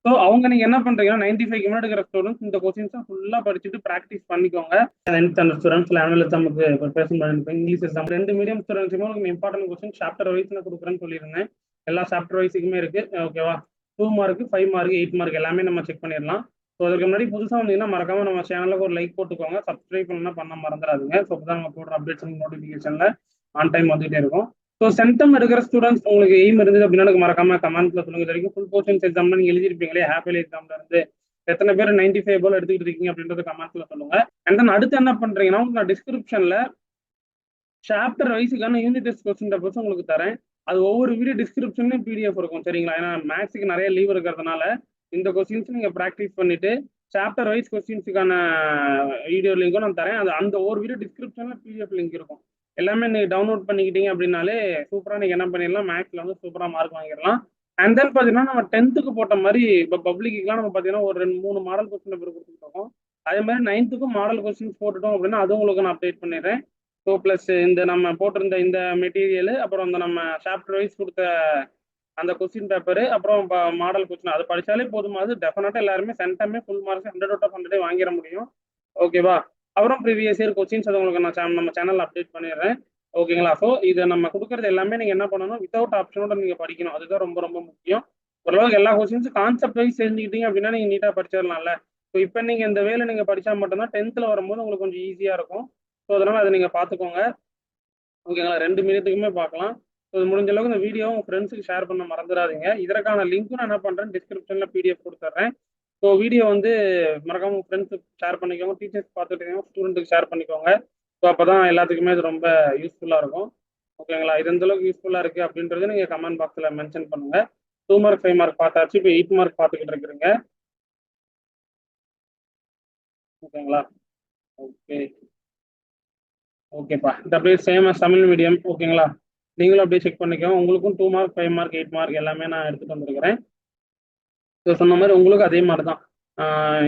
So அவங்க நீங்க என்ன பண்றீங்கன்னா 95க்கு முன்னாடி இருக்கிற ஸ்டூடெண்ட்ஸ் இந்த கொஸ்டின்ஸை ஃபுல்லா படிச்சுட்டு ப்ராக்டிஸ் பண்ணிக்கோங்க. 9th ஸ்டாண்டர்ட் ஸ்டூடெண்ட்ஸ் 11th எக்ஸாமுக்கு ப்ரிப்பரேஷன் பண்ணிருப்பேன். இங்கிலீஷ் எக்ஸாம் 2 மீடியம் ஸ்டூடெண்ட்ஸுமே உங்களுக்கு இம்பார்ட்டன்ட் கொஸ்டின் சாப்டர் வைஸ் நான் கொடுக்குறேன்னு சொல்லியிருந்தேன். எல்லா சாப்டர் வைஸுக்குமே இருக்கு. ஓகேவா? 2 மார்க், 5 மார்க், 8 மார்க் எல்லாமே நம்ம செக் பண்ணிடலாம். ஸோ அதுக்கு முன்னாடி புதுசாக வந்தீங்கன்னா மறக்காம நம்ம சேனலுக்கு ஒரு லைக் போட்டுக்கோங்க. சப்ஸ்கிரைப் பண்ண மறந்துடாதுங்க. ஸோ அப்பதான் நம்ம போடுற அப்டேட்ஸ் நோட்டிஃபிகேஷன்ல ஆன் டைம் வந்துகிட்டே இருக்கும். ஸோ சென்டம் எடுக்கிற ஸ்டூடெண்ட்ஸ் உங்களுக்கு எய்ம் இருந்தது அப்படின்னா எனக்கு மறக்காம கமெண்ட்ல சொல்லுங்க. இது வரைக்கும் ஃபுல் போர்ஷன்ஸ் எக்ஸாம்ல நீங்க எழுதிருப்பீங்களே ஹாஃப் எக்ஸாம்ல இருந்து எத்தனை பேர் 95 போல எடுத்துக்கிட்டு இருக்கீங்க அப்படின்றத கமெண்ட்ல சொல்லுங்க. அண்ட் தென் அடுத்து என்ன பண்றீங்கன்னா நான் டிஸ்கிரிப்ஷன்ல சாப்டர் வைஸுக்கான யூனிட் டெஸ்ட் கொஸ்டின் பேப்பர்ஸ் உங்களுக்கு தரேன். அது ஒவ்வொரு வீடியோ டிஸ்கிரிப்ஷன்லயும் பிடிஎஃப் இருக்கும். சரிங்களா? ஏன்னா மேக்ஸுக்கு நிறைய லீவ் இருக்கிறதுனால இந்த கொஸ்டின்ஸ் நீங்க ப்ராக்டிஸ் பண்ணிட்டு சாப்டர் வைஸ் கொஸ்டின்ஸுக்கான வீடியோ லிங்க்கும் நான் தரேன். அது அந்த ஒரு வீடியோ டிஸ்கிரிப்ஷன்ல பிடிஎஃப் லிங்க் இருக்கும். எல்லாமே நீங்க டவுன்லோட் பண்ணிக்கிட்டீங்க அப்படின்னாலே சூப்பரா நீங்க என்ன பண்ணிடலாம், மேக்ஸ்ல வந்து சூப்பரா மார்க் வாங்கிடலாம். அண்ட் தென் பாத்தீங்கன்னா நம்ம 10th போட்ட மாதிரி இப்போ பப்ளிக்குலாம் நம்ம பாத்தீங்கன்னா ஒரு 2 3 மாடல் கொஸ்டின் பேப்பர் கொடுத்துருக்கோம். அதே மாதிரி 9th மாடல் கொஸ்டின்ஸ் போட்டுட்டோம் அப்படின்னா அதுவும் உங்களுக்கு நான் அப்டேட் பண்ணிடுறேன். ஸோ ப்ளஸ் இந்த நம்ம போட்டிருந்த இந்த மெட்டீரியல், அப்புறம் இந்த நம்ம சாப்டர் வைஸ் கொடுத்த அந்த கொஸ்டின் பேப்பர், அப்புறம் மாடல் கொஸ்டின் அது படிச்சாலே போதுமாது. டெஃபினட்டா எல்லாருமே சென்டமே ஃபுல் மார்க்ஸ் 100 அவுட் ஆஃப் 100 வாங்கிட முடியும். ஓகேவா? அப்புறம் ப்ரீவியஸ் இயர் கொஸ்டின்ஸ் அது உங்களுக்கு நான் நம்ம சேனல் அப்டேட் பண்ணிடுறேன். ஓகேங்களா? ஸோ இதை நம்ம கொடுக்கறது எல்லாமே நீங்க என்ன பண்ணணும், வித்தவுட் ஆப்ஷனோட நீங்க படிக்கணும். அதுதான் ரொம்ப ரொம்ப முக்கியம். ஓரளவுக்கு எல்லா கொஸ்டின்ஸும் கான்செப்ட் வைஸ் தெரிஞ்சுக்கிட்டீங்க அப்படின்னா நீங்க நீட்டா படிச்சிடலாம்ல. ஸோ இப்போ நீங்க இந்த வேலை நீங்க படிச்சா மட்டும்தான் 10th வரும்போது உங்களுக்கு கொஞ்சம் ஈஸியா இருக்கும். ஸோ அதனால அதை நீங்க பார்த்துக்கோங்க. ஓகேங்களா? 2 மீடியத்துக்குமே பார்க்கலாம். ஸோ முடிஞ்ச அளவுக்கு இந்த வீடியோ உங்க ஃப்ரெண்ட்ஸுக்கு ஷேர் பண்ண மறந்துடாதீங்க. இதற்கான லிங்க்கும் நான் என்ன பண்றேன், டிஸ்கிரிப்ஷன்ல பிடிஎஃப் கொடுத்துட்றேன். ஸோ வீடியோ வந்து மறக்காம உங்க ஃப்ரெண்ட்ஸுக்கு ஷேர் பண்ணிக்கோங்க. டீச்சர்ஸ் பார்த்துட்டு ஸ்டூடெண்ட்டுக்கு ஷேர் பண்ணிக்கோங்க. ஸோ அப்பதான் எல்லாத்துக்குமே இது ரொம்ப யூஸ்ஃபுல்லா இருக்கும். ஓகேங்களா? இது எந்த அளவுக்கு யூஸ்ஃபுல்லா இருக்கு அப்படின்றது நீங்க கமெண்ட் பாக்ஸ்ல மென்ஷன் பண்ணுங்க. 2 மார்க் 5 மார்க் பார்த்தாச்சு. இப்போ 8 மார்க் பார்த்துக்கிட்டு இருக்கிறீங்க. ஓகேங்களா? ஓகே ஓகேப்பா. இது அப்படியே சேம் தமிழ் மீடியம். ஓகேங்களா? நீங்களும் அப்படியே செக் பண்ணிக்கோங்க. உங்களுக்கும் 2 மார்க் 5 மார்க் 8 மார்க் எல்லாமே நான் எடுத்துட்டு வந்திருக்கிறேன். ஸோ சொன்ன மாதிரி உங்களுக்கு அதே மாதிரி தான்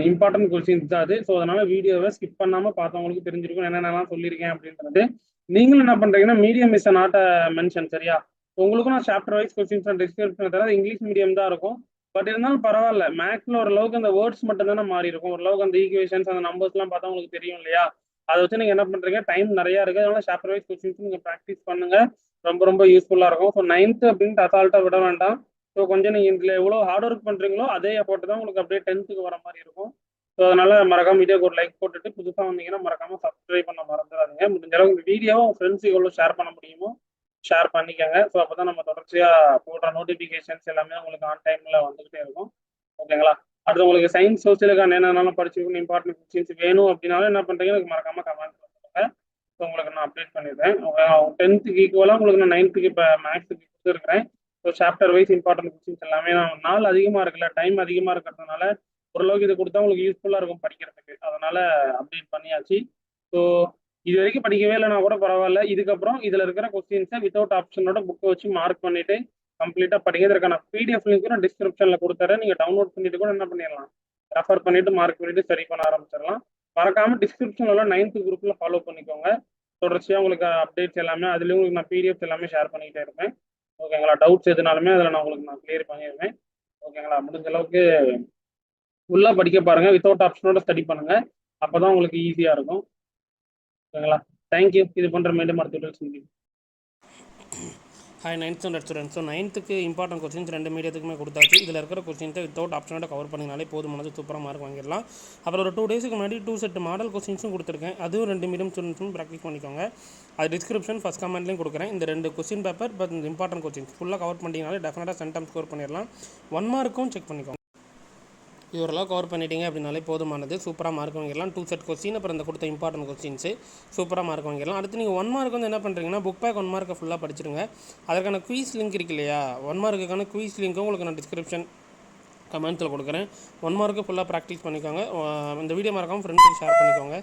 இம்பார்ட்டன்ட் கொஸ்டின்ஸ் தான் அது. ஸோ அதனால வீடியோவை ஸ்கிப் பண்ணாம பார்த்தவங்களுக்கு தெரிஞ்சிருக்கும் என்னென்னலாம் சொல்லியிருக்கேன் அப்படின்றது. நீங்களும் என்ன பண்றீங்கன்னா மீடியம் இஸ் நாட் மென்ஷன். சரியா? உங்களுக்கும் நான் சாப்டர் வைஸ் கொஸ்டின்ஸ் டிஸ்கிரிப்ஷன் தர இங்கிலீஷ் மீடியம் தான் இருக்கும். பட் இருந்தாலும் பரவாயில்ல, மேக்ஸ்ல ஓரளவுக்கு அந்த வேர்ட்ஸ் மட்டும் தானே மாறி இருக்கும். ஓரளவுக்கு அந்த ஈக்குவேஷன்ஸ் அந்த நம்பர்ஸ் எல்லாம் பார்த்தா உங்களுக்கு தெரியும் இல்லையா? அதை வச்சு நீங்க என்ன பண்றீங்க, டைம் நிறைய இருக்கு. அதனால சாப்டர் வைஸ் கொஸ்டின்ஸ் நீங்க ப்ராக்டிஸ் பண்ணுங்க. ரொம்ப ரொம்ப யூஸ்ஃபுல்லா இருக்கும். ஸோ 9th அப்படின்ட்டு அசால்ட்டா விட வேண்டாம். ஸோ கொஞ்சம் நீங்க இதுல எவ்வளவு ஹார்ட் ஒர்க் பண்றீங்களோ அதே எஃபோர்ட் தான் உங்களுக்கு அப்படியே 10th வர மாதிரி இருக்கும். ஸோ அதனால மறக்காம வீடியோக்கு ஒரு லைக் போட்டுட்டு புதுசாக வந்தீங்கன்னா மறக்காம சப்ஸ்கிரைப் பண்ண மறந்துடாதீங்க. முடிஞ்ச அளவுக்கு இந்த வீடியோவை உங்க ஃப்ரெண்ட்ஸுக்கு எவ்வளோ ஷேர் பண்ண முடியுமோ ஷேர் பண்ணிக்கோங்க. ஸோ அப்பதான் நம்ம தொடர்ச்சியா போடுற நோட்டிபிகேஷன்ஸ் எல்லாமே உங்களுக்கு ஆன் டைம்ல வந்துகிட்டே இருக்கும். ஓகேங்களா? அடுத்து உங்களுக்கு சயின்ஸ் சோசியலுக்கான என்னென்னலாம் படிச்சிருக்கணும், இம்பார்ட்டன்ட் கொஸ்டின்ஸ் வேணும் அப்படின்னாலும் என்ன பண்றீங்க, எனக்கு மறக்காம கமெண்ட் பண்ணுங்க. ஸோ உங்களுக்கு நான் அப்டேட் பண்ணிடுறேன். 10th ஈக்குவலாக உங்களுக்கு நான் 9th இப்போ மேக்ஸுக்கு கொடுத்துருக்கிறேன். So chapter wise important questions எல்லாமே நான் நாள் அதிகமாக இருக்குல்ல, டைம் அதிகமாக இருக்கிறதுனால ஓரளவுக்கு இது கொடுத்தா உங்களுக்கு யூஸ்ஃபுல்லாக இருக்கும் படிக்கிறதுக்கு. அதனால அப்டேட் பண்ணியாச்சு. ஸோ இது வரைக்கும் படிக்கவே இல்லைனா கூட பரவாயில்ல. இதுக்கப்புறம் இதுல இருக்கிற கொஸ்டின்ஸை வித்தவுட் ஆப்ஷனோட புக்கை வச்சு மார்க் பண்ணிட்டு கம்ப்ளீட்டா படிங்க. இதற்கான பிடிஎஃப் லிங்க் நான் டிஸ்கிரிப்ஷன்ல கொடுத்துறேன். நீங்க டவுன்லோட் பண்ணிட்டு கூட என்ன பண்ணிடலாம், ரெஃபர் பண்ணிட்டு மார்க் பண்ணிட்டு சரி பண்ண ஆரம்பிச்சிடலாம். மறக்காம டிஸ்கிரிப்ஷன்ல 9th குரூப்ல ஃபாலோ பண்ணிக்கோங்க. தொடர்ச்சியா உங்களுக்கு அப்டேட்ஸ் எல்லாமே அதுலயும் உங்களுக்கு நான் பிடிஎஃப் எல்லாமே ஷேர் பண்ணிக்கிட்டே இருப்பேன். ஓகேங்களா? டவுட்ஸ் எதுனாலுமே அதில் நான் உங்களுக்கு நான் கிளியர் பண்ணிடுவேன். ஓகேங்களா? முடிஞ்ச அளவுக்கு ஃபுல்லா படிக்க பாருங்க. வித்தவுட் ஆப்ஷனோட ஸ்டடி பண்ணுங்க. அப்பதான் உங்களுக்கு ஈஸியா இருக்கும். ஓகேங்களா? தேங்க்யூ. இது பண்ற மீண்டும் அடுத்த video. Hi 9th standard students. So 9th important questions 2 மீடியத்துக்குமே கொடுத்தாச்சு. இதில் இருக்கிற கொஸ்டின்ஸை வித்தவுட் ஆப்ஷனோட கவர் பண்ணினாலே போதுமானது, சூப்பராக மார்க் வாங்கிடலாம். அப்புறம் ஒரு 2 டேஸுக்கு முன்னாடி 2 செட் மாடல் கொஸ்டின்ஸும் கொடுத்துருக்கேன். அதுவும் 2 மீடியம் ஸ்டூடெண்ட்ஸும் ப்ராக்டிஸ் பண்ணிக்கோங்க. அது டிஸ்கிரிப்ஷன் ஃபஸ்ட் கமெண்ட்லையும் கொடுக்குறேன். இந்த 2 கொஸ்டின் பேப்பர் பட் இந்த இம்பார்ட்டன்ட் கொஸ்டின்ஸ் ஃபுல்லாக கவர் பண்ணிட்டீங்கனாலே டெஃபினட்டாக சென்டம் ஸ்கோர் பண்ணிடலாம். 1 மார்க்கும் செக் பண்ணிக்கோங்க. இது ஓரளவு கவர் பண்ணிட்டீங்க அப்படின்னாலே போதுமானது, சூப்பராக மார்க் வாங்கிடலாம். 2 செட் கொஸ்டின் அப்புறம் இந்த கொடுத்த இம்பார்ட்டன்ட் கொஸ்டின்ஸு சூப்பராக மார்க் வாங்கிடலாம். அடுத்து நீங்கள் 1 மார்க் வந்து என்ன பண்ணுறீங்கன்னா புக் பேக் 1 மார்க்கை ஃபுல்லாக படிச்சிருங்க. அதற்கான குவீஸ் லிங்க் இருக்கு இல்லையா, 1 மார்க்குக்கான குவீஸ் லிங்க்கும் உங்களுக்கு நான் டிஸ்கிரிப்ஷன் கமெண்ட்ஸில் கொடுக்குறேன். 1 மார்க்கு ஃபுல்லாக ப்ராக்டிஸ் பண்ணிக்கோங்க. இந்த வீடியோ மறக்காமல் ஃப்ரெண்ட்ஸுக்கு ஷேர் பண்ணிக்கோங்க.